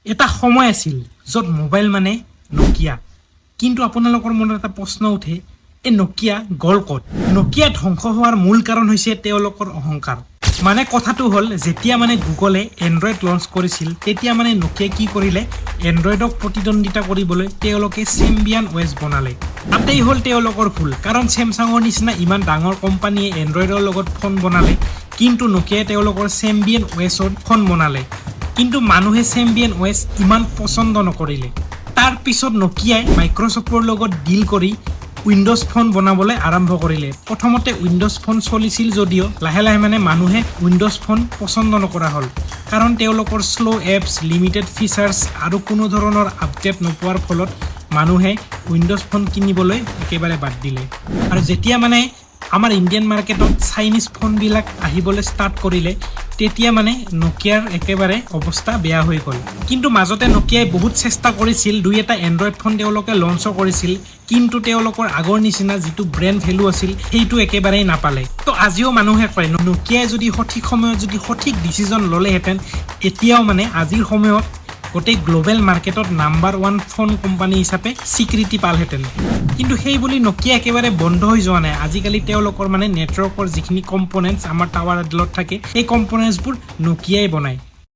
এটা সময় আছিল য'ত মোবাইল মানে নকিয়া কিন্তু আপোনালোকৰ মনত এটা প্ৰশ্ন উঠে এই নকিয়া গ'ল ক'ত নকিয়া ধ্বংস হোৱাৰ মূল কাৰণ হৈছে তেওঁলোকৰ অহংকাৰ মানে কথাটো হ'ল যেতিয়া মানে গুগলে এন্ড্ৰইড লঞ্চ কৰিছিল তেতিয়া মানে নকিয়া কি কৰিলে এন্ড্ৰইডক প্ৰতিদ্বন্দিতা কৰিবলৈ তেওঁলোকে Symbian OS বনালে তাতেই হ'ল তেওঁলোকৰ ভুল কাৰণ স্যামসাঙৰ নিচিনা ইমান ডাঙৰ কোম্পানীয়ে এন্ড্ৰইডৰ লগত ফোন বনালে কিন্তু নকিয়াই তেওঁলোকৰ Symbian OSত ফোন বনালে কিন্তু মানুহে Symbian OS ইমান পছন্দ নকৰিলে তাৰ পিছত নকিয়াই মাইক্ৰসফটৰ লগত ডিল কৰি উইন্ডোজ ফোন বনাবলৈ আৰম্ভ কৰিলে প্ৰথমতে উইন্ডোজ ফোন চলিছিল যদিও লাহে লাহে মানে মানুহে উইন্ডোজ ফোন পছন্দ নকৰা হ'ল কাৰণ তেওঁলোকৰ স্লো এপছ লিমিটেড ফিচাৰ্ছ আৰু কোনো ধৰণৰ আপডেট নোপোৱাৰ ফলত মানুহে উইন্ডোজ ফোন কিনিবলৈ একেবাৰে বাদ দিলে আৰু যেতিয়া মানে আমাৰ ইণ্ডিয়ান মাৰ্কেটত চাইনিজ ফোনবিলাক আহিবলৈ ষ্টাৰ্ট কৰিলে তেতিয়া মানে নকিয়াৰ একেবাৰে অৱস্থা বেয়া হৈ গ'ল কিন্তু মাজতে নকিয়াই বহুত চেষ্টা কৰিছিল দুই এটা এন্ড্ৰইড ফোন তেওঁলোকে লঞ্চ কৰিছিল কিন্তু তেওঁলোকৰ আগৰ নিচিনা যিটো ব্ৰেণ্ড ভ্যালু আছিল সেইটো একেবাৰেই নাপালে তো আজিও মানুহে কয় নকিয়াই যদি সঠিক সময়ত যদি সঠিক ডিসিজন ললেহেঁতেন এতিয়াও মানে আজিৰ সময়ত গোটেই গ্লোবেল মাৰ্কেটত নাম্বাৰ 1 ফোন কোম্পানী হিচাপে স্বীকৃতি পালহেঁতেন কিন্তু সেই বুলি নকিয়া একেবাৰে বন্ধ হৈ যোৱা নাই আজিকালি তেওঁলোকৰ মানে নেটৱৰ্কৰ যিখিনি কম্পোনেন্টছ আমাৰ টাৱাৰ এডলত থাকে এই কম্পোনেন্টছবোৰ নকিয়াই বনায়